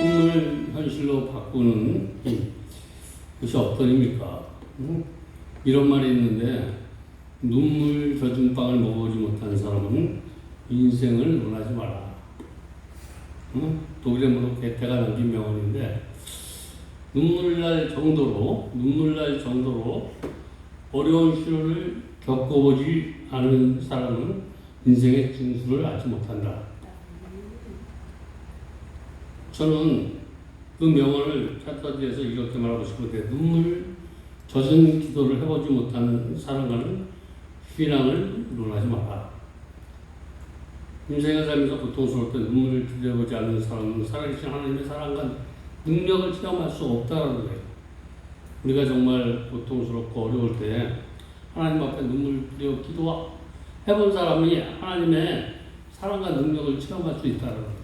꿈을 현실로 바꾸는 것이 어떠입니까? 이런 말이 있는데, 눈물 젖은 빵을 먹어보지 못한 사람은 인생을 논하지 마라. 독일의 게테가 남긴 명언인데, 눈물 날 정도로 어려운 시련을 겪어보지 않은 사람은 인생의 진수를 알지 못한다. 저는 그 명언을 차터디에서 이렇게 말하고 싶은데, 눈물 젖은 기도를 해보지 못한 사람과는 신앙을 논하지 마라. 인생의 삶에서 고통스러울 때 눈물을 들여보지 않는 사람은 살아계신 하나님의 사랑과 능력을 체험할 수 없다는 거예요. 우리가 정말 고통스럽고 어려울 때 하나님 앞에 눈물 흘려 기도해본 사람이 하나님의 사랑과 능력을 체험할 수 있다는 거예요.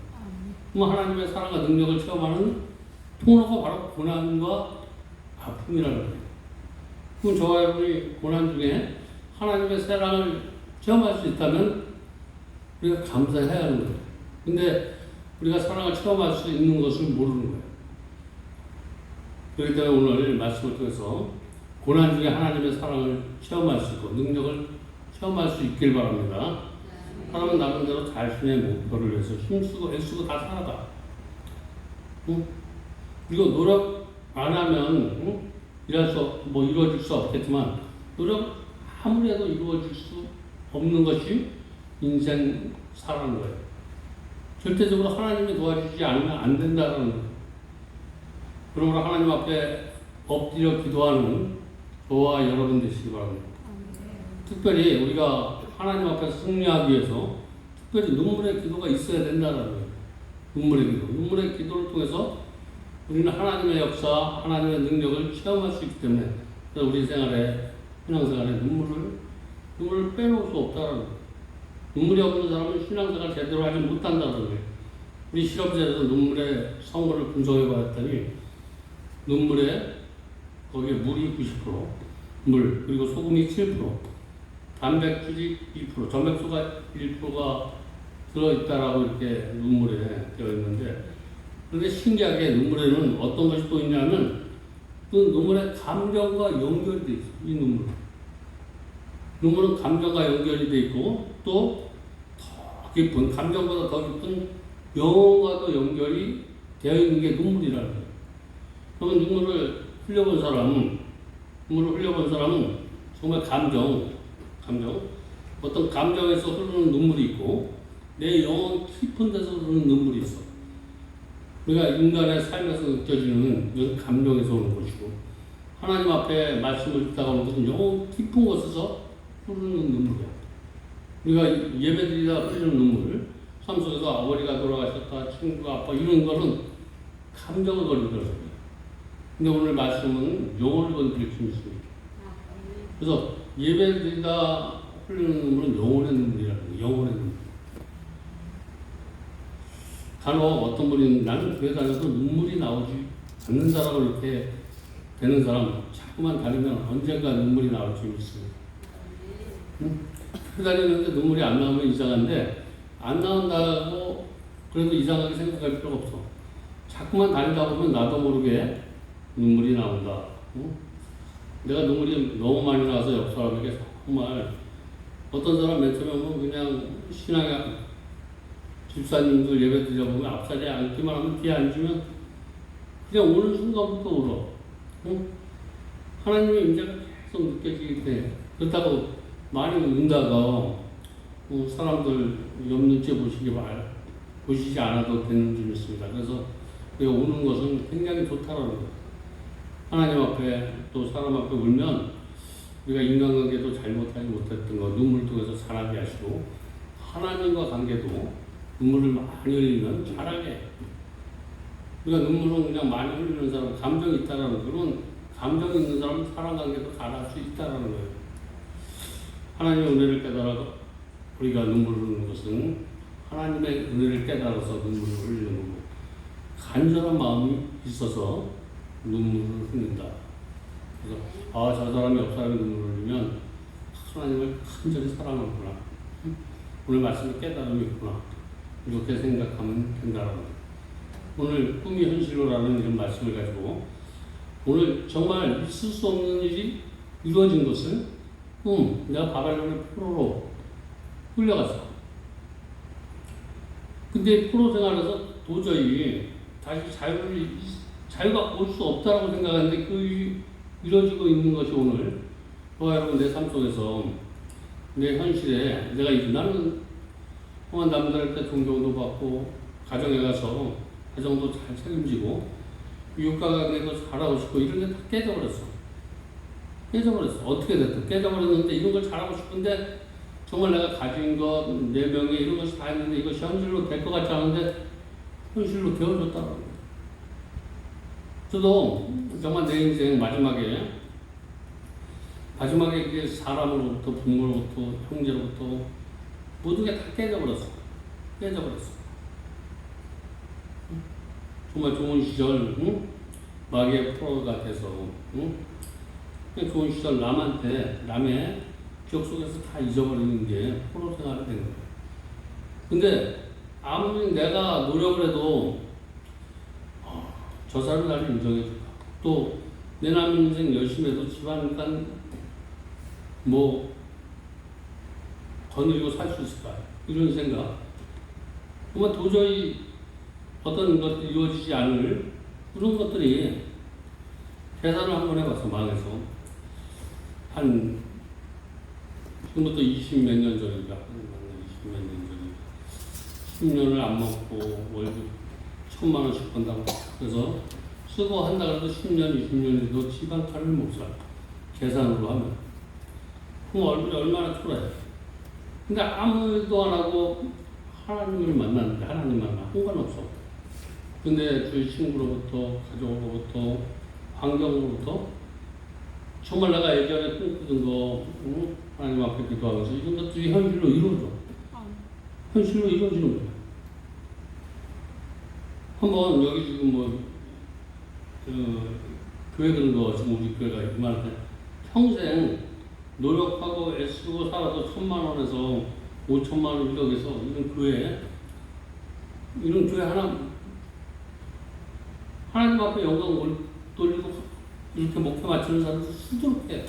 그럼 하나님의 사랑과 능력을 체험하는 통로가 바로 고난과 아픔이라는 거예요. 그럼 저와 여러분이 고난 중에 하나님의 사랑을 체험할 수 있다면 우리가 감사해야 하는 거예요. 근데 우리가 사랑을 체험할 수 있는 것을 모르는 거예요. 그렇기 때문에 오늘 말씀을 통해서 고난 중에 하나님의 사랑을 체험할 수 있고 능력을 체험할 수 있길 바랍니다. 사람은 나름대로 자신의 목표를 위해서 힘쓰고 애쓰고 다 살아가. 그리고 노력 안 하면 이루어질 수 없겠지만, 노력 아무리 해도 이루어질 수 없는 것이 인생 살아가는 거예요. 절대적으로 하나님이 도와주지 않으면 안 된다는 거예요. 그러므로 하나님 앞에 엎드려 기도하는 저와 여러분 되시기 바랍니다. 특별히 우리가 하나님 앞에서 승리하기 위해서 특별히 눈물의 기도가 있어야 된다는 거예요. 눈물의 기도를 통해서 우리는 하나님의 역사, 하나님의 능력을 체험할 수 있기 때문에 우리 신앙생활에 눈물을 빼놓을 수 없다는 거예요. 눈물이 없는 사람은 신앙생활 제대로 하지 못한다는 거예요. 우리 실험실에서 눈물의 성분을 분석해 봤더니 눈물에 거기에 물이 90%, 그리고 소금이 7%, 단백질이 2%, 점액소가 1%가 들어있다라고 이렇게 눈물에 되어 있는데, 그런데 신기하게 눈물에는 어떤 것이 또 있냐면 그 눈물에 감정과 연결이 돼 있어요. 이 눈물은 감정과 연결이 돼 있고 또 더 깊은, 감정보다 더 깊은 영혼과도 연결이 되어 있는 게 눈물이라는 거예요. 그러면 눈물을 흘려본 사람은 정말 감정, 어떤 감정에서 흐르는 눈물이 있고 내 영혼 깊은 데서 흐르는 눈물이 있어. 우리가 인간의 삶에서 느껴지는 것은 감정에서 오는 것이고, 하나님 앞에 말씀을 듣다가 오는 것은 영혼 깊은 곳에서 흐르는 눈물이야. 우리가 예배드리다 흘리는 눈물, 삶 속에서 아버지가 돌아가셨다, 친구, 아빠 이런 거는 감정을 건드려요. 근데 오늘 말씀은 영혼을 건드릴 수 있습니다. 그래서 예배를 드리다 흘리는 눈물은 영혼의 눈물이라는 거예요. 영혼의 눈물. 간혹 어떤 분이 나는 교회 다녀서 눈물이 나오지 않는다라고 이렇게 되는 사람 자꾸만 다니면 언젠가 눈물이 나올 수 있습니다. 응? 교회 다니는데 눈물이 안 나오면 이상한데 안 나온다고 그래도 이상하게 생각할 필요가 없어. 자꾸만 다니다 보면 나도 모르게 눈물이 나온다. 응? 내가 눈물이 너무 많이 나와서 옆 사람에게 정말 어떤 사람 맨 처음에 오면 그냥 신앙의 집사님들 예배 드려보면 앞자리에 앉기만 하면 뒤에 앉으면 그냥 오는 순간부터 울어. 응? 하나님의 임재가 계속 느껴지기 때문에 그렇다고 많이 운다가 사람들 옆 눈치 보시지 않아도 되는 줄 믿습니다. 그래서 우는 것은 굉장히 좋다라는 거예요. 하나님 앞에 또 사람 앞에 울면 우리가 인간관계도 잘못하지 못했던 거 눈물 통해서 자라게 하시고 하나님과 관계도 눈물을 많이 흘리면 자라게. 우리가 눈물은 그냥 많이 흘리는 사람 감정이 있다라는 거는 감정 있는 사람은 사람 관계도 잘할 수 있다라는 거예요. 하나님의 은혜를 깨달아 우리가 눈물을 흘리는 것은 하나님의 은혜를 깨달아서 눈물을 흘리는 거고 간절한 마음이 있어서 눈물을 흘린다. 그래서 저 사람이 옆 사람이 눈물을 흘리면 하나님을 간절히 사랑하구나. 오늘 말씀에 깨달음이 있구나. 이렇게 생각하면 된다라는 거예요. 오늘 꿈이 현실로라는 이런 말씀을 가지고 오늘 정말 있을 수 없는 일이 이루어진 것을 내가 바벨론의 포로로 끌려갔어. 근데 포로 생활에서 도저히 다시 자유가 올 수 없다라고 생각하는데 그 이루어지고 있는 것이 오늘 저와 여러분 내 삶 속에서 내 현실에 내가 나는 남들한테 존경도 받고 가정에 가서 가정도 잘 책임지고 이웃과 관계도 잘하고 싶고 이런 게 다 깨져버렸어. 어떻게 됐든 깨져버렸는데 이런 걸 잘하고 싶은데 정말 내가 가진 것, 내 명예 이런 것이 다 있는데 이것이 현실로 될 것 같지 않은데 현실로 되어졌다는 거예요. 저도 정말 내 인생 마지막에 이게 사람으로부터 부모로부터 형제로부터 모든 게 다 깨져버렸어. 정말 좋은 시절, 마귀의 포로가 돼서, 좋은 시절 남의 기억 속에서 다 잊어버리는 게 포로 생활이 된 거예요. 근데 아무리 내가 노력을 해도 저 사람이 나를 인정해줄까? 또 내 남 인생 열심히 해도 집안간 거느리고 살 수 있을까? 이런 생각. 정말 도저히 어떤 것들이 이루어지지 않을 그런 것들이 계산을 한번 해봤어, 망해서. 지금부터 20몇 년 전인가, 20몇 년 전인가. 10년을 안 먹고 월급 1,000만 원씩 번다고. 그래서 쓰고 한다 그래도 10년, 20년에도 집안칼을 못 사. 계산으로 하면. 그럼 얼굴이 얼마나 초라해. 근데 아무 일도 안 하고 하나님을 만났는데 하나님 만나. 상관없어. 근데 주위 친구로부터, 가족으로부터, 환경으로부터 정말 내가 예전에 꿈꾸던 거, 하나님 앞에 기도하면서 이런 것들이 현실로 이루어져. 현실로 이루어지는 거야. 한번 여기 지금 교회들도 지금 우리 교회가 이만한데 평생 노력하고 애쓰고 살아도 1,000만 원에서 5천만 원 1억에서 이런 교회 하나님 앞에 영광을 돌리고 이렇게 목표 맞추는 사람도 수두룩해.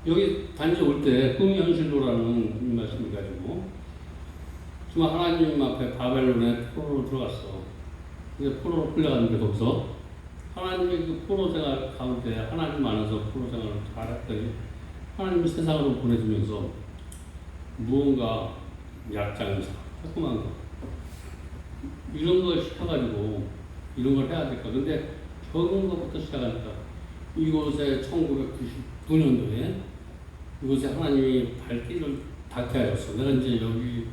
여기 단지 올 때 꿈이 현실로라는 이 말씀을 가지고 정말 하나님 앞에 바벨론에 포로로 들어갔어. 근데 포로로 끌려갔는데 거기서 하나님의 그 포로 생활 가운데 하나님 안에서 포로 생활을 잘했더니 하나님이 세상으로 보내주면서 무언가 약장사, 조그만 거 이런 걸 시켜가지고 이런 걸 해야 될까. 근데 적은 것부터 시작하니까 이곳에 1999년도에 이곳에 하나님이 발길을 박해하였어. 내가 이제 여기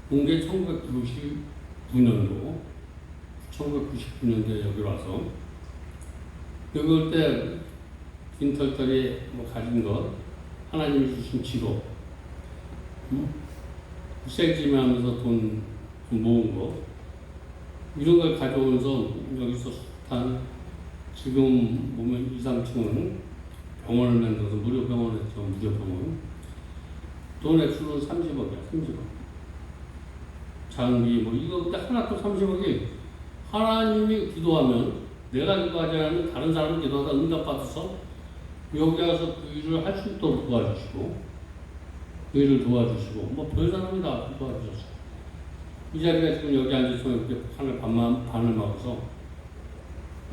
온 게 1999년도, 1999년도에 여기 와서, 여기 올 때 빈털터리 뭐 가진 것, 하나님이 주신 지로, 생지하면서 돈 모은 거, 이런 걸 가져오면서 여기서 한 지금 보면 2, 3층은 병원을 만들어서 무료 병원을 했죠. 무료 병원. 돈 액수는 30억이야. 30억. 장비 뭐 이거 하나 또 30억이 하나님이 기도하면 내가 기도하지 않으면 다른 사람이 기도하다 응답받아서 여기 와서 그 일을 할 수 있도록 도와주시고 그 일을 도와주시고 뭐 별 사람이 다 도와주셨어. 이 자리가 지금 여기 앉아서 이렇게 반을 막아서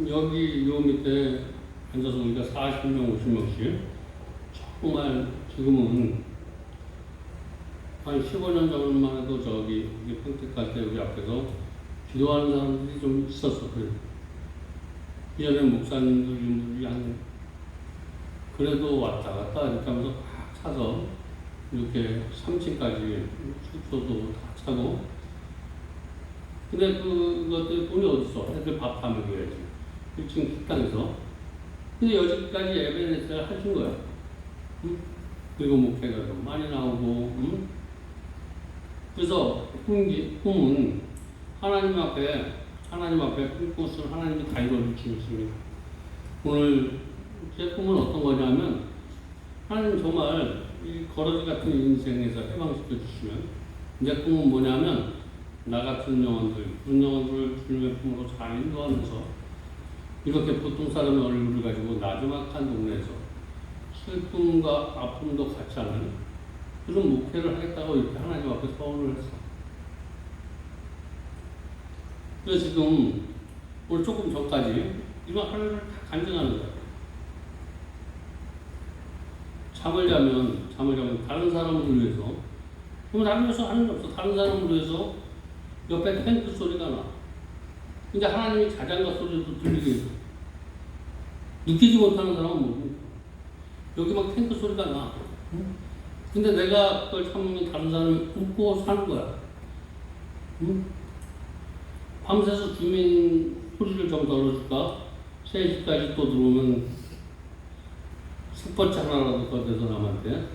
여기 요 밑에 앉아서 우리가 40명, 50명씩 정말 지금은 한 15년 전만 해도 저기 평택 갈 때 여기 앞에서 기도하는 사람들이 좀 있었어. 그래. 이전에 목사님들이 그래도 왔다 갔다 이렇게 하면서 막 차서 이렇게 3층까지 숙소도 다 차고. 근데 그것들 돈이 어딨어? 애들 밥 다 먹여야지. 1층 식당에서. 근데 여기까지 에베네스를 하신 거야. 응? 그리고 목회가 좀 많이 나오고, 응? 그래서 꿈은 하나님 앞에 꿈꽃을 하나님이 다 이루어주시겠습니다. 오늘 제 꿈은 어떤 거냐면, 하나님 정말 이 거러지 같은 인생에서 해방시켜 주시면, 내 꿈은 뭐냐면, 나 같은 영혼들, 그런 영혼들을 주님의 품으로 잘 인도하면서, 이렇게 보통 사람의 얼굴을 가지고 나지막한 동네에서 슬픔과 아픔도 같이 하는 그런 목회를 하겠다고 이렇게 하나님 앞에 서원을 했어. 그래서 지금 오늘 조금 전까지 이거 하나를 다 간증하는 거야. 잠을 자면 다른 사람을 위해서, 그럼 다른 위해서 하는 게 없어. 다른 사람을 위해서 옆에 탱크 소리가 나. 근데 하나님이 자장가 소리도 들리게 해서 느끼지 못하는 사람은 모르고 여기 막 탱크 소리가 나. 응? 근데 내가 그걸 참으면 다른 사람이 웃고 사는 거야. 응? 밤새서 주민 소리를 좀 덜어줄까? 3시까지 또 들어오면 스포츠 하나라도 꺼내서 남한테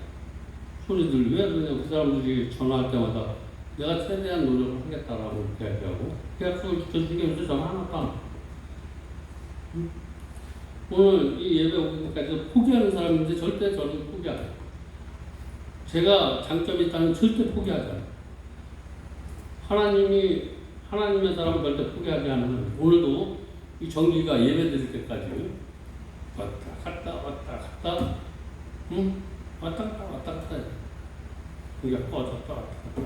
소리들 왜 그러냐. 그 사람들이 전화할 때마다 내가 최대한 노력을 하겠다라고 이렇게 얘기하고 계약서를 지켜주기 위해서 전화 하나도 안 해. 응? 오늘 이 예배 오기까지 포기하는 사람인데 절대 저는 포기 안 해요. 제가 장점이 있다면 절대 포기하지 않아요. 하나님의 사람은 절대 포기하지 않으면 오늘도 이 정기가 예배 드릴 때까지 왔다 갔다 응? 왔다 갔다 이게 꺼졌다 왔다 갔다.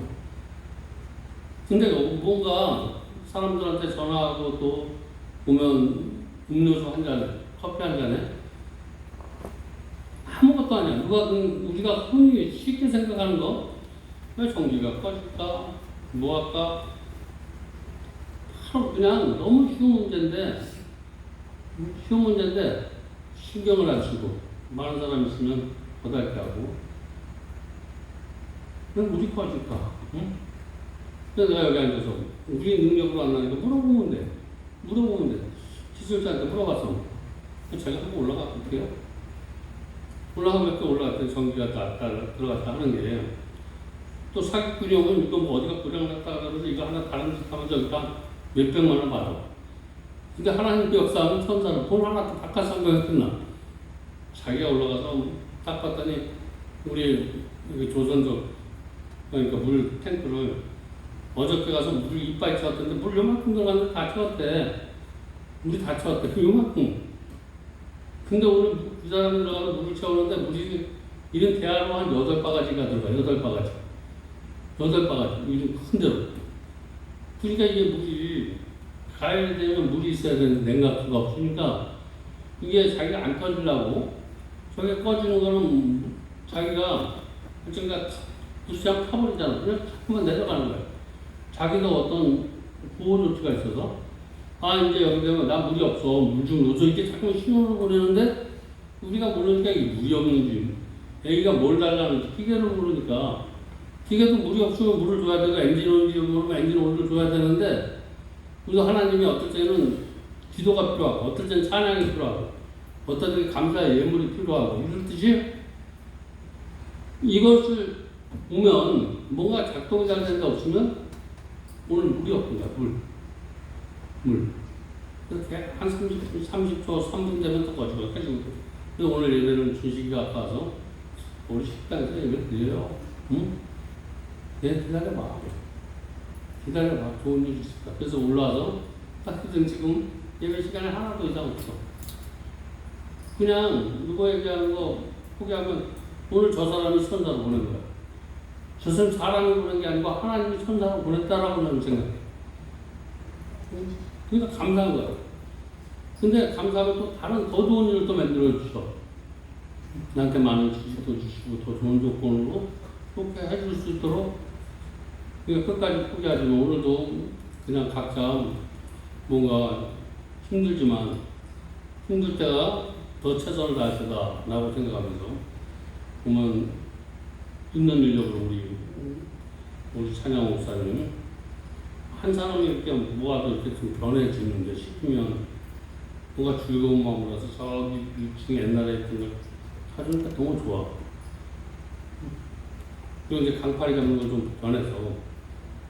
근데 뭔가 사람들한테 전화하고 또 보면 음료수 한 잔에 커피 한 잔에 아무것도 아니야. 우리가 흔히 쉽게 생각하는 거, 왜 전기가 꺼질까? 뭐 할까? 바로 그냥 너무 쉬운 문제인데 신경을 안 쓰고 많은 사람 있으면 거달게 하고 왜 물이 꺼질까? 응? 그래서 내가 여기 앉아서 우리 능력으로 안 나니까 물어보면 돼. 기술자한테 물어봤어. 제가 한번 올라갈게요. 올라가면 몇 개 올라갔더니 전기가 들어갔다 하는 게, 또 사기꾼형은 이거 뭐 어디가 고장났다 그러면서 이거 하나 다른 짓 하면서 여기다 몇백만 원 받아. 근데 하나님께 역사하면 천사는 돈 하나 또 바깥 상가에 끝나. 자기가 올라가서 딱 봤더니 우리 조선족, 그러니까 물 탱크를 어저께 가서 물 이빨 채웠던데 물 요만큼 들어갔는데 다 채웠대. 물이 다 채웠대. 그 요만큼. 근데 오늘 그 사람이 들어가서 물을 채우는데 물이 이런 대야로 한 8바가지가 들어가. 8바가지. 이런 큰 데로. 그러니까 이게 물이 가야 되면 물이 있어야 되는데 냉각수가 없으니까 이게 자기가 안 터지려고 저게 꺼지는 거는 자기가 그러니까 부시장 타버리잖아. 그냥 자꾸만 내려가는 거야. 자기가 어떤 보호 조치가 있어서 이제 여기 되면 나 물이 없어. 물 좀 넣어줘. 이렇게 자꾸 신호를 보내는데 우리가 모르니까 이게 물이 없는지 애기가 뭘 달라는지 기계를 모르니까 기계도 물이 없으면 물을 줘야 되고 엔진 오일이 모르면 엔진 오일을 줘야 되는데 우리가 하나님이 어떨 때는 기도가 필요하고 어떨 때는 찬양이 필요하고 어떨 때는 감사의 예물이 필요하고 이럴 듯이 이것을 보면 뭔가 작동이 잘 되는 게 없으면 오늘 물이 없는 거야. 물. 이렇게 한 30초, 3분 되면 또 거지고 해주고. 그래서 오늘 예배는 준식이가 아까워서 우리 식당에서 예배 드려요. 응? 네, 기다려봐. 좋은 일 있을 거야. 그래서 올라와서 딱히든 지금 예배 시간에 하나도 이상 없어. 그냥 누구 얘기하는 거 포기하면 오늘 저 사람이 천사로 보낸 거야. 저 사람이 보낸 게 아니고 하나님이 천사로 보냈다라고 나는 생각해. 그러니까 감사한 거야. 근데 감사하면 또 다른 더 좋은 일을 또 만들어 주셔. 나한테 많은 지식도 주시고 더 좋은 조건으로 그렇게 해줄 수 있도록 그러니까 끝까지 포기하지 마. 오늘도 그냥 각자 뭔가 힘들지만 힘들 때가 더 최선을 다할 때다 라고 생각하면서 보면 있는 인력으로 우리 찬양 목사님 한 사람이 이렇게 모아도 이렇게 좀 변해지는데 싶으면 뭔가 즐거운 마음으로 해서 저기 2층 옛날에 했던 걸 사주니까 너무 좋아. 그리고 이제 강파리 잡는 걸 좀 변해서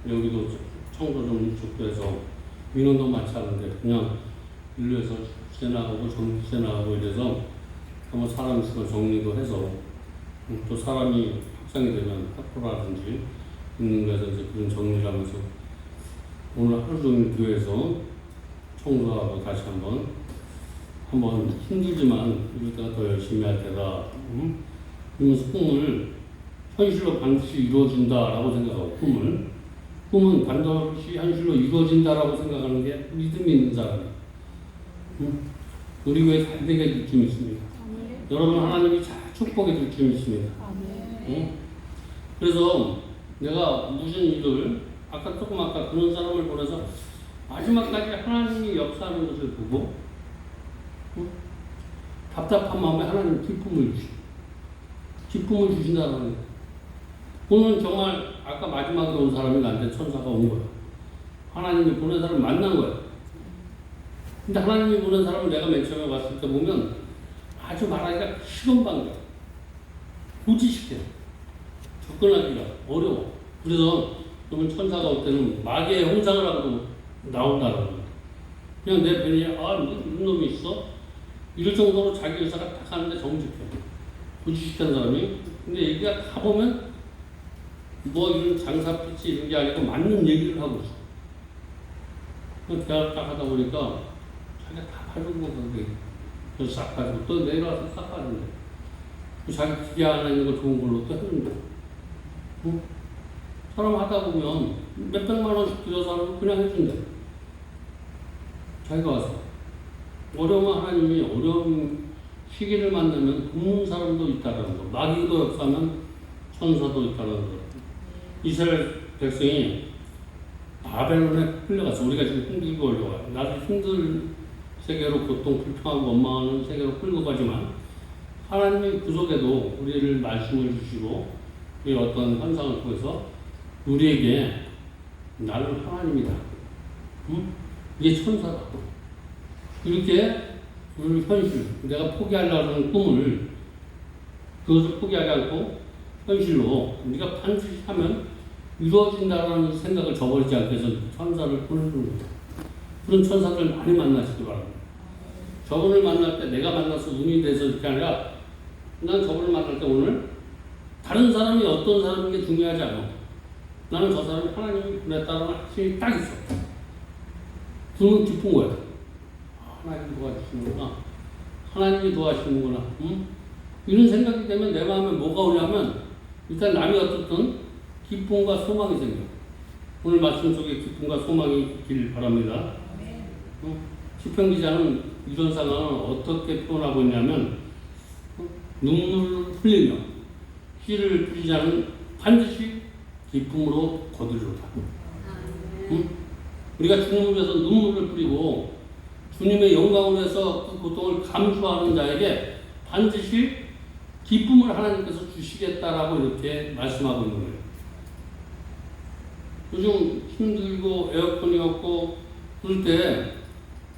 여기도 청소 좀 이쪽도 해서 민원도 많지 않은데 그냥 일루에서 주제 나가고 정주제 나가고 이래서 한번 사람 있으면 정리도 해서 또 사람이 확장이 되면 학교라든지 있는 데서 이제 그런 정리를 하면서 오늘 하루 종일 교회에서 청소하고 다시 한번 힘들지만 이럴 때가 더 열심히 할 때다. 그러면서 꿈을 현실로 반드시 이루어진다라고 생각하고 꿈은 반드시 현실로 이루어진다라고 생각하는 게 믿음이 있는 사람이에요. 우리 교회 잘 되게 될 줄 믿습니다. 여러분 하나님이 잘 축복해 줄 줄 믿습니다. 그래서 내가 무슨 일을 아까 그런 사람을 보내서 마지막까지 하나님이 역사하는 것을 보고 답답한 마음에 하나님 기쁨을 주신다는 거예요. 오늘 정말 아까 마지막으로 온 사람이 나한테 천사가 온 거야. 하나님이 보낸 사람을 만난 거야. 근데 하나님이 보낸 사람을 내가 맨 처음에 봤을 때 보면 아주 말하기가 쉬운 방법. 고지식해. 접근하기가 어려워. 그래서 그러면 천사가 올 때는 마귀의 형상을 하고 나온다는 거야. 그냥 내 편이 이런 놈이 있어? 이럴 정도로 자기 의사가 딱 하는데 정직해. 고지식한 사람이. 근데 얘기가 다 보면 뭐 이런 장사피치 이런 게 아니고 맞는 얘기를 하고 있어. 그 대화를 딱 하다 보니까 자기가 다 봐주는 거야. 그래서 싹 가지고 또 내려와서 싹 가는데 자기 기계 하나 있는 거 좋은 걸로 또 해준다. 사람 하다 보면 몇백만 원씩 들여서 그냥 해준대. 자기가 와서 어려우면 하나님이 어려운 시기를 만나면 돕는 사람도 있다는 거. 마귀도 역사하면 천사도 있다는 거. 이스라엘 백성이 바벨론에 끌려가서 우리가 지금 힘들고 어려워요. 나도 힘들 세계로 고통, 불평하고 원망하는 세계로 끌고 가지만 하나님이 그 속에도 우리를 말씀을 주시고 이 어떤 현상을 통해서 우리에게 나는 하나님이다. 이게 천사다. 이렇게 우리 현실, 내가 포기하려고 하는 꿈을 그것을 포기하지 않고 현실로 네가 반드시 하면 이루어진다는 생각을 저버리지 않기 위해서 천사를 보내주는 거예요. 그런 천사들 많이 만나시기 바랍니다. 저분을 만날 때 내가 만나서 운이 돼서 이렇게 아니라 난 저분을 만날 때 오늘 다른 사람이 어떤 사람인 게 중요하지 않아. 나는 저 사람이 하나님이 보냈다는 확신이 딱 있어. 그러면 기쁜 거야. 하나님이 도와주시는구나. 하나님이 도와주시는구나. 이런 생각이 되면 내 마음에 뭐가 오냐면 일단 남이 어떻든 기쁨과 소망이 생겨. 오늘 말씀 속에 기쁨과 소망이 있길 바랍니다. 시편 기자는 이런 상황을 어떻게 표현하고 있냐면 눈물을 흘리며 씨를 뿌리지 않은 반드시 기쁨으로 거두리로다. 우리가 주님을 위해서 눈물을 뿌리고 주님의 영광을 위해서 그 고통을 감수하는 자에게 반드시 기쁨을 하나님께서 주시겠다라고 이렇게 말씀하고 있는 거예요. 요즘 힘들고 에어컨이 없고 그럴 때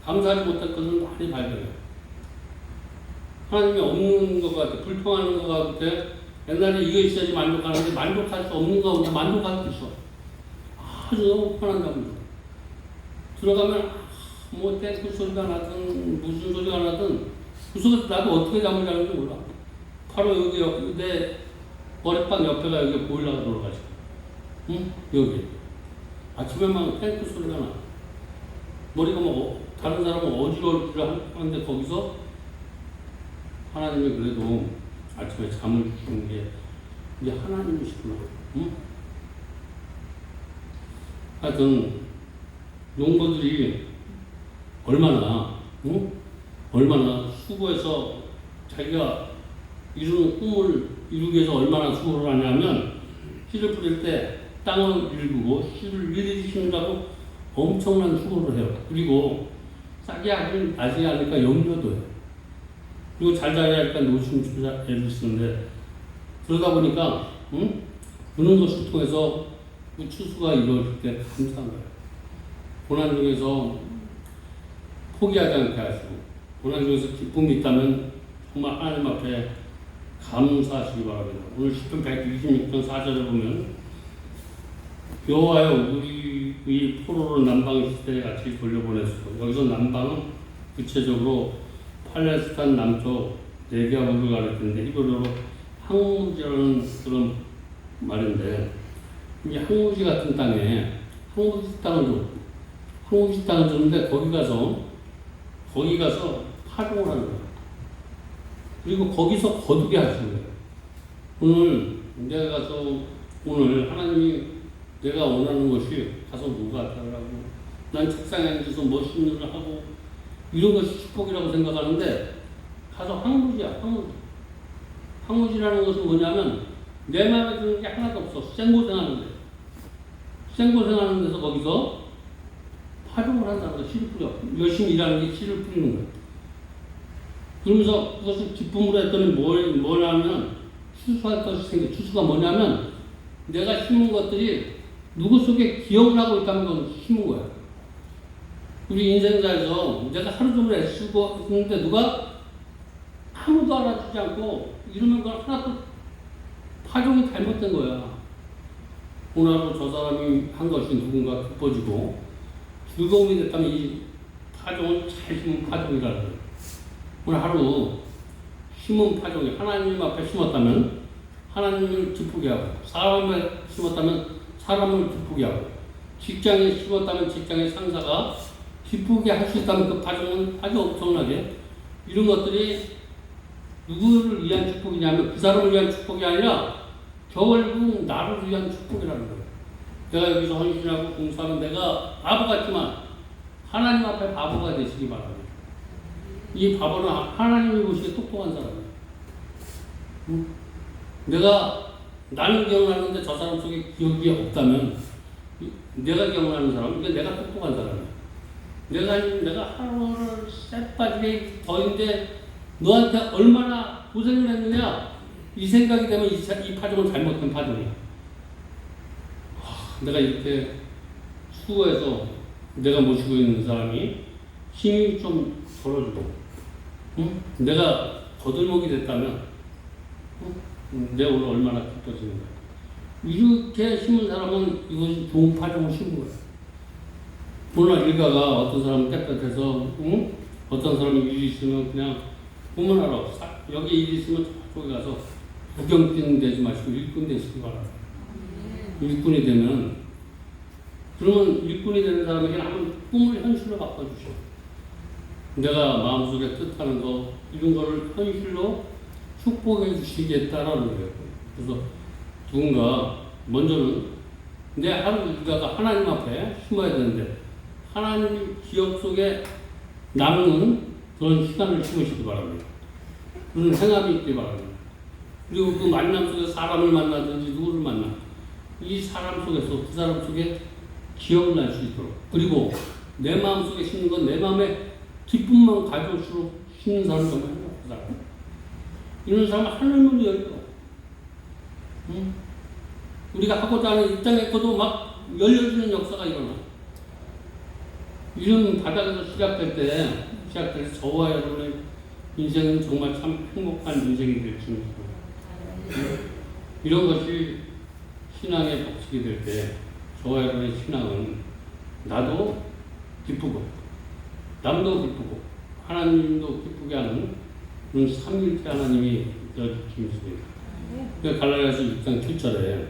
감사하지 못할 것을 많이 발견해요. 하나님이 없는 것 같아. 불평하는 것 같아. 옛날에 이거 있어야지 만족하는데 만족할 수 없는 거 그냥 만족할 수 있어. 아주 너무 편한답니다. 들어가면 뭐 탱크 소리가 나든 무슨 소리가 나든 그 속에서 나도 어떻게 잠을 자는지 몰라. 바로 여기 내 머리빵 옆에가 여기 보일러가 돌아가지고 응? 여기 아침에만 탱크 소리가 나. 머리가 뭐 다른 사람은 어지러울 줄 하는데 거기서 하나님이 그래도 아침에 잠을 주시는 게 이게 하나님이시구나. 응? 하여튼 용보들이 얼마나 응? 얼마나 수고해서 자기가 이루는 꿈을 이루기 위해서 얼마나 수고를 하냐면 씨를 뿌릴 때 땅을 일구고 씨를 일일이 심는다고 엄청난 수고를 해요. 그리고 싹이 나지 않으니까 염려도 해요. 그리고 잘 자라야 하니까 노심초사를 쓰는데 그러다 보니까 그런 것을 통해서 그 추수가 이루어질 때 감사한 거예요. 고난 중에서 포기하지 않게 하시고 고난 중에서 기쁨이 있다면 정말 하나님 앞에 감사하시기 바랍니다. 오늘 10편 126편 4절에 보면 여호와여 우리의 포로로 남방 시대에 같이 돌려보냈소. 여기서 남방은 구체적으로 팔레스타인 남쪽 네게부를 가리키는데 히브리어로 항무지라는 그런 말인데 이 항무지 같은 땅에 항무지 땅을 줬는데 거기 가서 파종을 하는 거예요. 그리고 거기서 거두게 하시는 거예요. 오늘 하나님이 내가 원하는 것이 가서 누가 하라고 난 책상에 앉아서 멋있는 일을 하고 이런 것이 축복이라고 생각하는데 가서 항무지야. 항무지라는 것은 뭐냐면 내 마음에 드는 게 하나도 없어. 생고생하는 데서 거기서 파종을 한다는 거야. 씨를 뿌려. 열심히 일하는 게 씨를 뿌리는 거야. 그러면서 그것을 기쁨으로 했더니 뭘 하면 추수할 것이 생겨. 추수가 뭐냐면 내가 심은 것들이 누구 속에 기억을 하고 있다는 건 심은 거야. 우리 인생사에서 내가 하루 종일 애쓰고 있는데 누가 아무도 알아주지 않고 이러면 그건 하나도 파종이 잘못된 거야. 오늘 하루 저 사람이 한 것이 누군가 기뻐지고 즐거움이 됐다면 이 파종은 잘 심은 파종이라는 거예요. 오늘 하루 심은 파종이 하나님 앞에 심었다면 하나님을 기쁘게 하고 사람에 심었다면 사람을 기쁘게 하고 직장에 심었다면 직장의 상사가 기쁘게 할 수 있다면 그 파종은 아주 엄청나게 이런 것들이 누구를 위한 축복이냐면 그 사람을 위한 축복이 아니라 결국 나를 위한 축복이라는 거예요. 내가 여기서 헌신하고 봉사하면 내가 바보 같지만 하나님 앞에 바보가 되시기 바랍니다. 이 바보는 하나님이 보시기에 똑똑한 사람이에요. 나는 기억나는데 저 사람 속에 기억이 없다면 내가 기억나는 사람은 내가 똑똑한 사람이야. 내가 하루를 쎄빠지게 더인데 너한테 얼마나 고생을 했느냐 이 생각이 되면 이 파종은 잘못된 파종이야. 내가 이렇게 수고해서 내가 모시고 있는 사람이 힘이 좀 덜어주고 내가 거들먹이 됐다면 내가 오늘 얼마나 기뻐지는 거야. 이렇게 심은 사람은 이것이 좋은 파종을 심은 거야. 오늘 일가가 어떤 사람은 깨끗해서 어떤 사람은 일이 있으면 그냥 보면 알아. 여기 일이 있으면 저쪽에 가서 구경꾼 되지 마시고 일꾼 되시기 바랍니다. 일꾼이 되면 그러면 일꾼이 되는 사람에게 한번 꿈을 현실로 바꿔주셔. 내가 마음속에 뜻하는 거 이런 거를 현실로 축복해 주시겠다라는 거예요. 그래서 누군가 먼저는 내 하루 일과가 하나님 앞에 심어야 되는데 하나님 기억 속에 남는 그런 시간을 심으시기 바랍니다. 그런 행함이 있기 바랍니다. 그리고 그 만남 속에 사람을 만나든지 누구를 만나 이 사람 속에서 그 사람 속에 기억을 날 수 있도록 그리고 내 마음 속에 심는 건 내 마음에 기쁨만 가져올수록 심는 사람 정말 행복하다. 이런 사람은 하늘문이 열려. 우리가 하고자 하는 이 땅에 거도 막 열려주는 역사가 일어나. 이런 바닥에서 시작될 때 저와 여러분의 인생은 정말 참 행복한 인생이 될 수 있습니다. 이런 것이 신앙의 법칙이 될 때 저와 여러분의 신앙은 나도 기쁘고 남도 기쁘고 하나님도 기쁘게 하는 그런 삼위일체 하나님이 되어주십니다. 갈라디아서 6장 7절에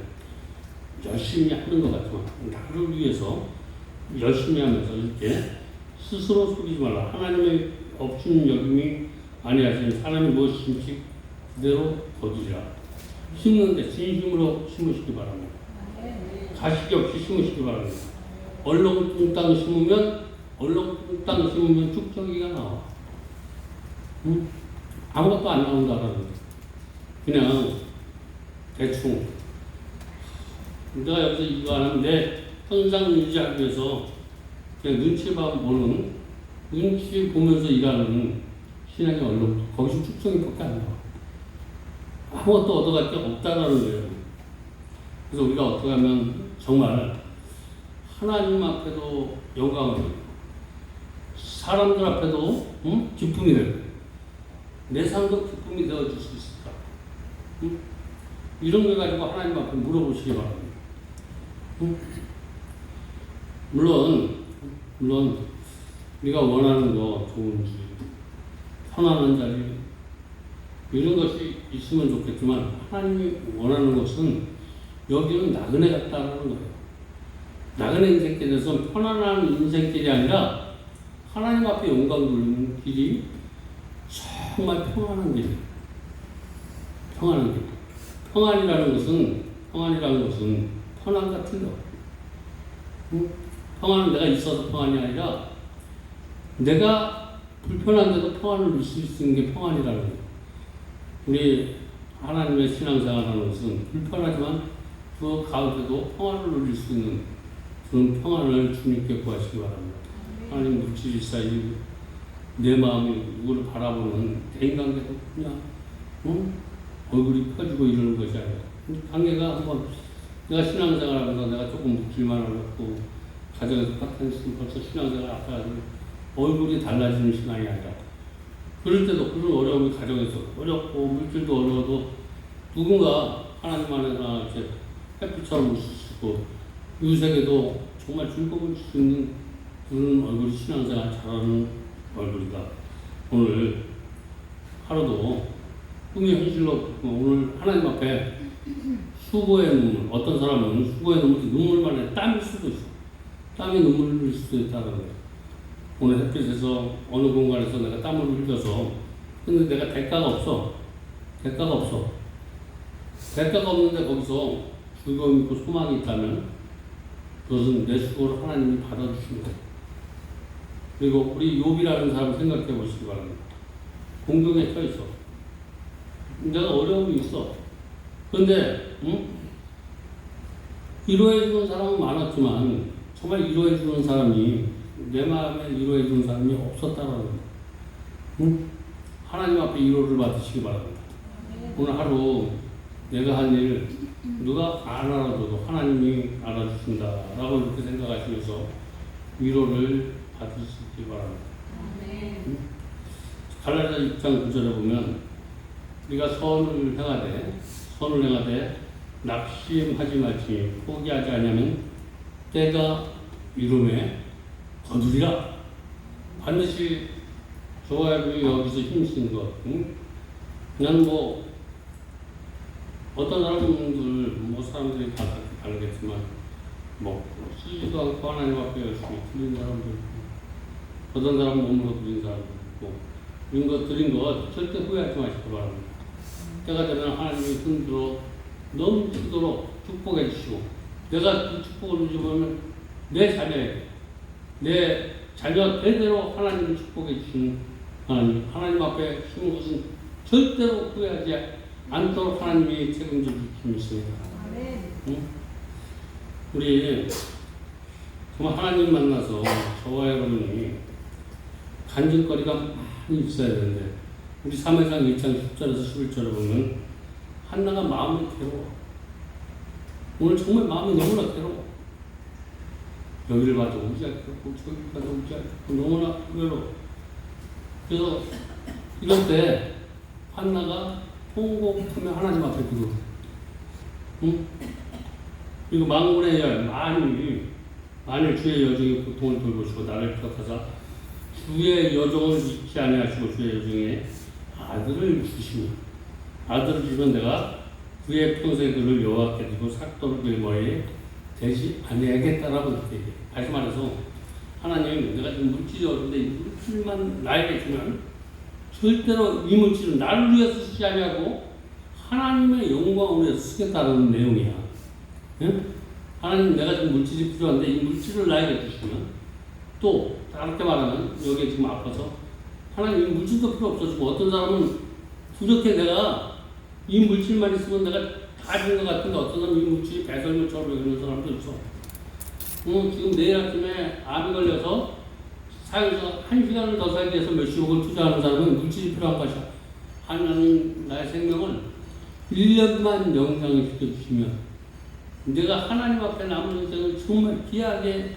열심히 하는 것 같지만 나를 위해서 열심히 하면서 이렇게 스스로 속이지 말라. 하나님의 없이는 여김이 아니하시니 사람이 무엇인지 그대로 거두리라. 심는데 진심으로 심으시기 바랍니다. 가식이 없이 심으시기 바랍니다. 얼렁뚱땅 심으면 쭉정이가 나와. 응? 아무것도 안 나온다라는 그냥 대충 내가 여기서 이거 안 하면 내 현상 유지하기 위해서 그냥 눈치 보면서 일하는 신앙의 언론 거기서 축성이 밖에 안 나와. 아무것도 얻어갈 게 없다라는 거예요. 그래서 우리가 어떻게 하면 정말 하나님 앞에도 영광을 드리고 사람들 앞에도 기쁨이 되고 내 삶도 기쁨이 되어줄 수 있을까? 이런 걸 가지고 하나님 앞에 물어보시기 바랍니다. 물론 네가 원하는 거 좋은지 편안한 자리 이런 것이 있으면 좋겠지만 하나님이 원하는 것은 여기는 나그네 같다라는 거예요. 나그네 인생길에서 편안한 인생길이 아니라 하나님 앞에 영광 돌리는 길이 정말 평안한 길이에요. 평안한 길. 평안이라는 것은 편안과 틀려. 평안은 내가 있어서 평안이 아니라 내가 불편한데도 평안을 누릴 수 있는 게 평안이라는 거예요. 우리 하나님의 신앙생활하는 것은 불편하지만 그 가운데도 평안을 누릴 수 있는 그런 평안을 주님께 구하시기 바랍니다. 하나님 물질이 쌓이고 내 마음이 누구를 바라보는 대인관계도 그냥 얼굴이 펴지고 이러는 것이 아니라 관계가 한번 내가 신앙생활하면서 내가 조금 묵질만 하고 가정에서 파탄했으면 벌써 신앙생활 앞에 얼굴이 달라지는 신앙이 아니라 그럴 때도 그런 어려움이 가정에서 어렵고 물질도 어려워도 누군가 하나님 안에서 이렇게 햇빛처럼 웃을 수 있고 이웃에게도 정말 즐거움을 줄 수 있는 그런 얼굴이 신앙생활 잘하는 얼굴이다. 오늘 하루도 꿈이 현실로 오늘 하나님 앞에 수고의 눈물, 어떤 사람은 수고의 눈물만 해 땀일 수도 있어. 땀이 눈물일 수도 있다는 거예요. 오늘 햇빛에서 어느 공간에서 내가 땀을 흘려서 근데 내가 대가가 없어. 대가가 없는데 거기서 즐거움 있고 소망이 있다면 그것은 내 수고를 하나님이 받아주시는 거예요. 그리고 우리 욥이라는 사람 생각해 보시기 바랍니다. 공경에 처해 있어. 내가 어려움이 있어. 그런데 위로해주는 사람은 많았지만 정말 위로해주는 사람이 내 마음에 위로해주는 사람이 없었다라는 거예요. 하나님 앞에 위로를 받으시기 바랍니다. 오늘 하루 내가 한 일 누가 안 알아줘도 하나님이 알아주신다라고 이렇게 생각하시면서 위로를 받을 수 있기 바랍니다. 갈라디아 6장 9절에 보면 우리가 선을 행하되 낙심하지 말지 포기하지 않으면 때가 이름에 거두리라. 반드시 저와 여기서 힘쓰는 것. 그냥 어떤 사람들이 다 다르겠지만 쓰지도 않고 하나님 앞에 열심히 드린 사람도 있고 어떤 사람은 몸으로 드린 사람도 있고 이런 거 드린 거 절대 후회하지 마시기 바랍니다. 때가 되면 하나님이 흔들어 넘치도록 축복해 주시고 내가 그 축복을 누리면 내 자녀 대대로 하나님을 축복해 주시는 하나님 앞에 심은 것은 절대로 후회하지 않도록 하나님이 책임져 주시겠습니다. 우리 정말 하나님 만나서 저와 여러분이 간증거리가 많이 있어야 되는데 우리 사무엘상 1장 10절에서 11절에 보면 한나가 마음이 괴로워. 오늘 정말 마음이 너무나 괴로워. 여기를 봐도 오지 않고 저기를 봐도 오지 않고 너무나 외로워. 그래서 이럴 때 한나가 통곡하며 하나님 앞에 기도해. 응? 그리고 만군의 열 만일 주의 여종이 고통을 돌보시고 나를 기억하사 주의 여종을 잊지 아니하시고 주의 여종에 아들을 주시면 아들을 주면 내가 그의 평생 그를 여호와께 드리고 삭도를 그의 머리에 대지 아니하겠다라고 이렇게 얘기해. 다시 말해서 하나님 내가 지금 물질이 어른데 이 물질만 나에게 주면 절대로 이 물질은 나를 위해서 쓰지 아니하고 하나님의 영광을 위해서 쓰겠다는 내용이야. 응? 하나님 내가 지금 물질이 필요한데 이 물질을 나에게 주시면 또 다르게 말하면 여기 지금 아파서 하나님 이 물질도 필요 없어. 지금 어떤 사람은 부족해. 내가 이 물질만 있으면 내가 다 준 것 같은데 어떤 사람은 이 물질이 배설물처럼 여기는 사람도 있어. 지금 내일 아침에 암이 걸려서 사회에서 1시간을 더 살기 위해서 몇십억을 투자하는 사람은 물질이 필요한 것이야. 하나님 나의 생명을 1년만 영장시켜주시면 내가 하나님 앞에 남은 인생을 정말 귀하게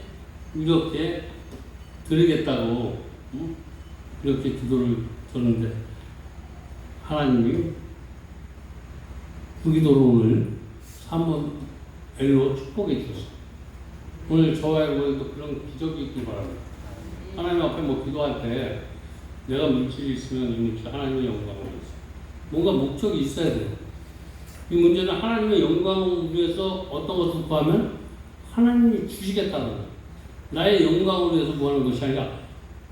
이렇게 드리겠다고 이렇게 기도를 드렸는데 하나님이 그 기도를 오늘 3번 L로 축복해 주셨어요. 오늘 저와 여러분도 그런 기적이 있길 바랍니다. 하나님 앞에 뭐 기도할 때 내가 물질이 있으면 이 물질 하나님의 영광을 위해서 뭔가 목적이 있어야 돼요. 이 문제는 하나님의 영광을 위해서 어떤 것을 구하면 하나님이 주시겠다는 거예요. 나의 영광을 위해서 구하는 것이 아니라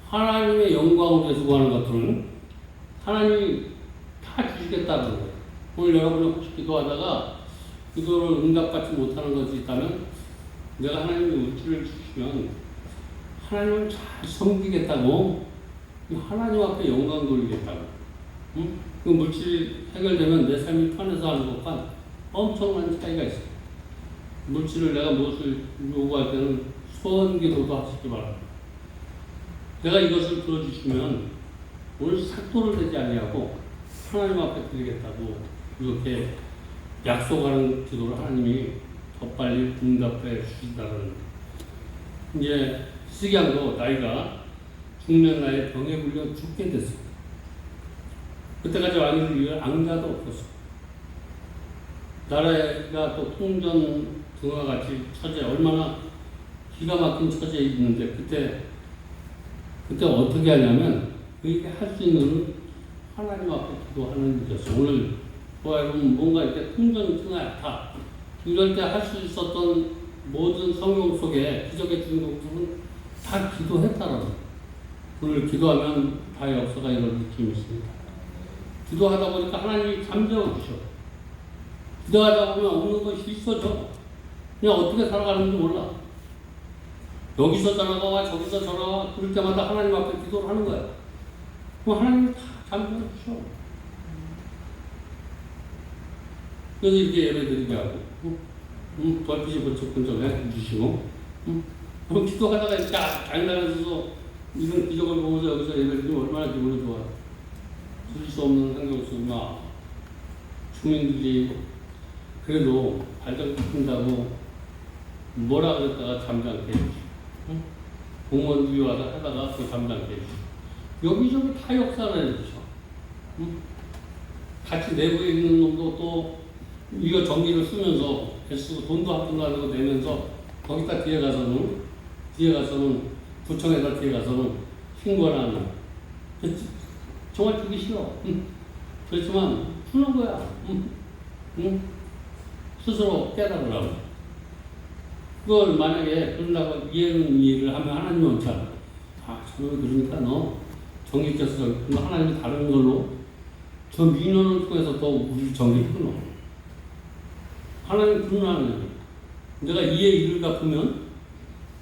하나님의 영광을 위해서 구하는 것들은 하나님이 다 주시겠다는 거예요. 오늘 여러분이 혹시 기도하다가 기도를 응답받지 못하는 것이 있다면 내가 하나님의 물질을 주시면 하나님을 잘 섬기겠다고 하나님 앞에 영광 돌리겠다고. 응? 그 물질이 해결되면 내 삶이 편해서 하는 것과 엄청난 차이가 있어요. 물질을 내가 무엇을 요구할 때는 소원 기도도 하시기 바랍니다. 내가 이것을 들어주시면 오늘 삭도를 되지 아니하고 하나님 앞에 드리겠다고 이렇게 약속하는 기도를 하나님이 더 빨리 응답해 주신다는. 이제 시기양도 나이가 중년 나이에 병에 걸려 죽게 됐어요. 그때까지 왕위를 위해 앙자도 없었어. 나라가 또 통전 등과 같이 처제 얼마나 기가 막힌 처지에 있는데 그때 어떻게 하냐면 그렇게 할 수 있는 하나님 앞에 기도하는 일이었어. 오늘 여러분 뭔가 이렇게 통전 등과 다 이럴 때 할 수 있었던 모든 성경 속에 기적의 주인공들은 다 기도했다라는 거예요. 오늘 기도하면 다 역사가 이런 느낌이 있습니다. 기도하다 보니까 하나님이 잠재워 주셔. 기도하다 보면 없는 것이 있어져. 그냥 어떻게 살아가는지 몰라. 여기서 전화가 와, 저기서 전화가 와, 그럴 때마다 하나님 앞에 기도를 하는 거야. 그럼 하나님이 다 잠재워 주셔. 그래서 이렇게 예배 드리게 하고, 별빛이 번쩍번쩍 해주시고, 그럼 기도하다가 이렇게 장난에서 이런 기적을 보면서 여기서 예배 드리면 얼마나 기분이 좋아. 들을 수 없는 환경 속에 주민들이 그래도 발전 시킨다고 뭐라 그랬다가 잠잠케 해주시고, 공무원들이 와서 하다가 또 잠잠케 해주시고, 여기저기 다 역사를 해주셔. 같이 내부에 있는 놈도 또 이거 전기를 쓰면서 애쓰고 돈도 한 푼도 안 내고 내면서 거기다 뒤에 가서는 구청에다 뒤에 가서는 신고를 하는. 정말 주기 싫어. 그렇지만 주는 거야. 스스로 깨달으라고. 그걸 만약에 그러려고 이해를 하면 하나님이 원치 않아. 저는 그러니까 너 정직해서 하나님이 다른 걸로 저 민원을 통해서 더 우리 정직을 끊어. 하나님 분노하는 거예요. 내가 이에 이를 갚으면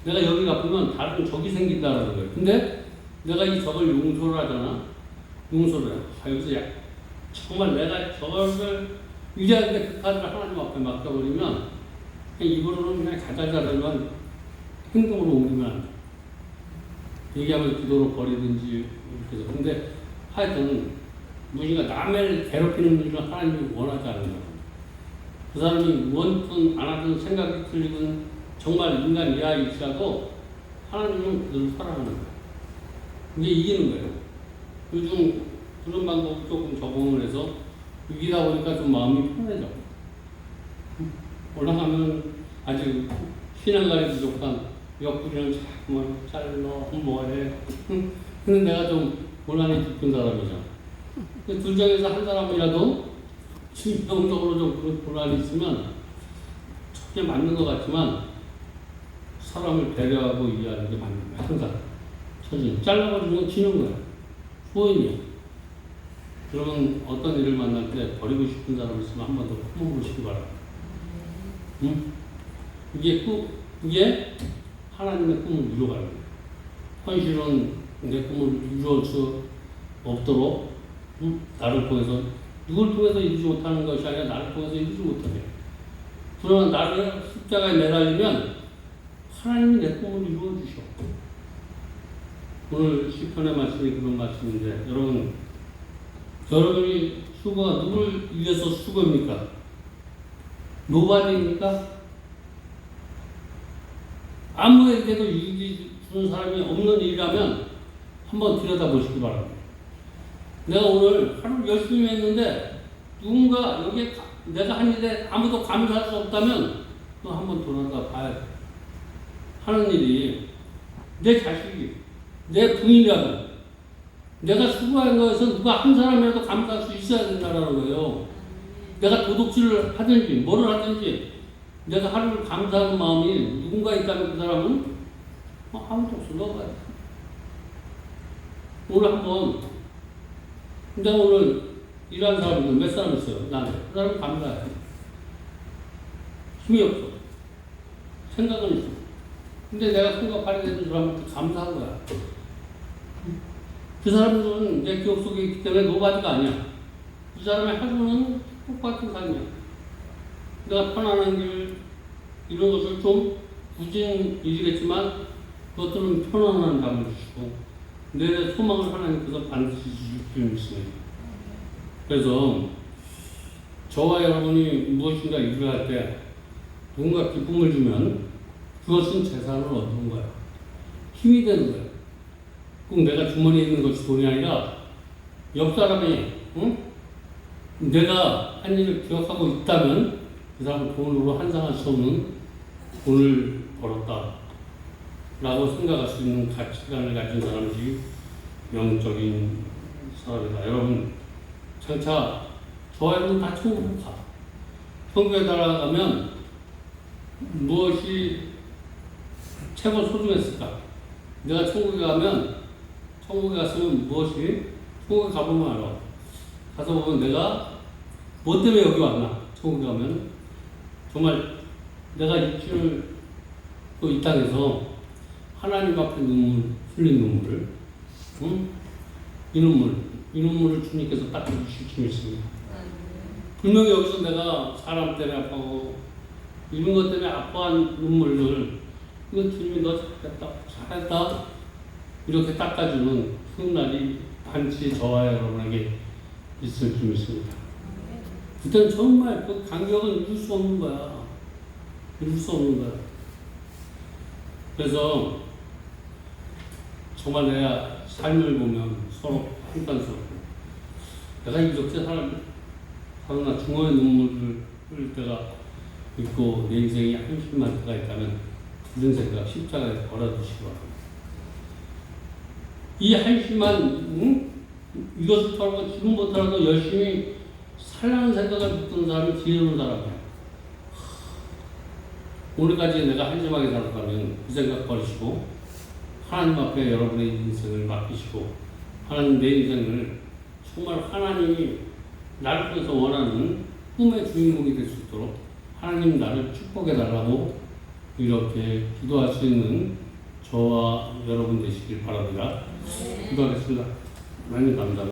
내가 여기 갚으면 다른 적이 생긴다라는 거예요. 근데 내가 이 적을 용서를 하잖아. 용서를 해. 여기서 정말 내가 저걸 위대하게 그 카드를 하나님 앞에 맡겨버리면 그냥 입으로는 그냥 자잘자잘만 행동으로 옮기면 안 돼. 얘기하면 기도로 버리든지 이렇게 해서. 근데 하여튼 우리가 남을 괴롭히는 일을 하나님이 원하지 않는 거야. 그 사람이 원든 안 하든 생각이 틀리든 정말 인간 이하일지라도 하나님은 그대로 살아가는 거예요. 이게 이기는 거예요. 요즘 그런 방법 조금 적응을 해서 이기다 보니까 좀 마음이 편해져. 올라가면 아직 신앙가리 부족한 옆구리는 자꾸만 잘라 뭐해. 근데 내가 좀 고난이 깊은 사람이죠. 둘 중에서 한 사람이라도 심정적으로 좀 그런 고난이 있으면 적게 맞는 것 같지만 사람을 배려하고 이해하는 게 맞는 거야. 항상 처진 잘라가지고 지는 거야. 소인이야. 그러면 어떤 일을 만날 때 버리고 싶은 사람 있으면 한 번 더 품어보시기 바랍니다. 응? 이게 하나님의 꿈을 이루어가는 거예요. 현실은 내 꿈을 이루어질 수 없도록 나를 통해서 누굴 통해서 이루지 못하는 것이 아니라 나를 통해서 이루지 못하게. 그러나 나를 십자가에 매달리면 하나님이 내 꿈을 이루어 주셔. 오늘 시편의 말씀이 그런 말씀인데 여러분이 수고가 누굴 위해서 수고입니까? 노바디입니까? 아무에게도 이익이 주는 사람이 없는 일이라면 한번 들여다보시기 바랍니다. 내가 오늘 하루 열심히 했는데 누군가 여기에 내가 한 일에 아무도 감사할 수 없다면 또 한번 돌아가 봐야 돼. 하는 일이 내 자식이, 내 부인이라도 내가 수고한 거에서 누가 한 사람이라도 감사할 수 있어야 된다는 거예요. 내가 도둑질을 하든지 뭐를 하든지 내가 하루를 감사하는 마음이 누군가 있다면 그 사람은 아무도 없어. 너가 오늘 한번 내가 오늘 일하는 사람들 몇 사람 있어요. 나는 그 사람 감사해. 힘이 없어. 생각은 있어. 근데 내가 생각 발휘되는 사람한테 감사한 거야. 그 사람들은 내 기억 속에 있기 때문에 노바디가 아니야. 그 사람의 하루는 똑같은 삶이야. 내가 편안한 길, 이런 것을 좀 굳은 일이겠지만 그것들은 편안한 감을 주시고 내 소망을 하나님께서 반드시 주실 줄 믿습니다. 그래서 저와 여러분이 무엇인가 일을 할 때 누군가 기쁨을 주면 그것은 재산을 얻는 거야. 힘이 되는 거야. 꼭 내가 주머니에 있는 것이 돈이 아니라 옆 사람이 내가 한 일을 기억하고 있다면 그 사람은 돈으로 환상할 수 없는 돈을 벌었다 라고 생각할 수 있는 가치관을 가진 사람이 영적인 사람이다. 여러분 장차 저와 여러분 다 천국으로 가. 천국에 달아가면 무엇이 최고 소중했을까? 내가 천국에 가면 천국에 갔으면 무엇이 천국에 가보면 알아. 가서 보면 내가 뭐 때문에 여기 왔나? 천국에 가면 정말 내가 일주일 또 이 땅에서 하나님 앞에 흘린 눈물을 이 눈물을 주님께서 닦아주실 줄 믿습니다. 분명히 여기서 내가 사람 때문에 아파하고 이런 것 때문에 아파한 눈물들 이건 주님이 너 잘했다 이렇게 닦아주는 그 날이 반드시 저와 여러분에게 있을 줄 믿습니다. 그때는 정말 그 간격은 이룰 수 없는 거야. 이룰 수 없는 거야. 그래서 정말 내가 삶을 보면 서로 한탄스럽고 내가 이렇게 살았나 중어의 눈물을 흘릴 때가 있고 내 인생이 한심한 때가 있다면 그런 생각 십자가에 걸어두시기 바랍니다. 이 한심한 이것을 털고 지금 못하라도 열심히 살라는 생각을 붙드는 사람이 지혜로운 사람이야. 오늘까지 내가 한심하게 살았다면 그 생각 버리시고 하나님 앞에 여러분의 인생을 맡기시고 하나님 내 인생을 정말 하나님이 나를 통해서 원하는 꿈의 주인공이 될 수 있도록 하나님 나를 축복해 달라고 이렇게 기도할 수 있는 저와 여러분 되시길 바랍니다. 기도하겠습니다. 하나님 감사합니다.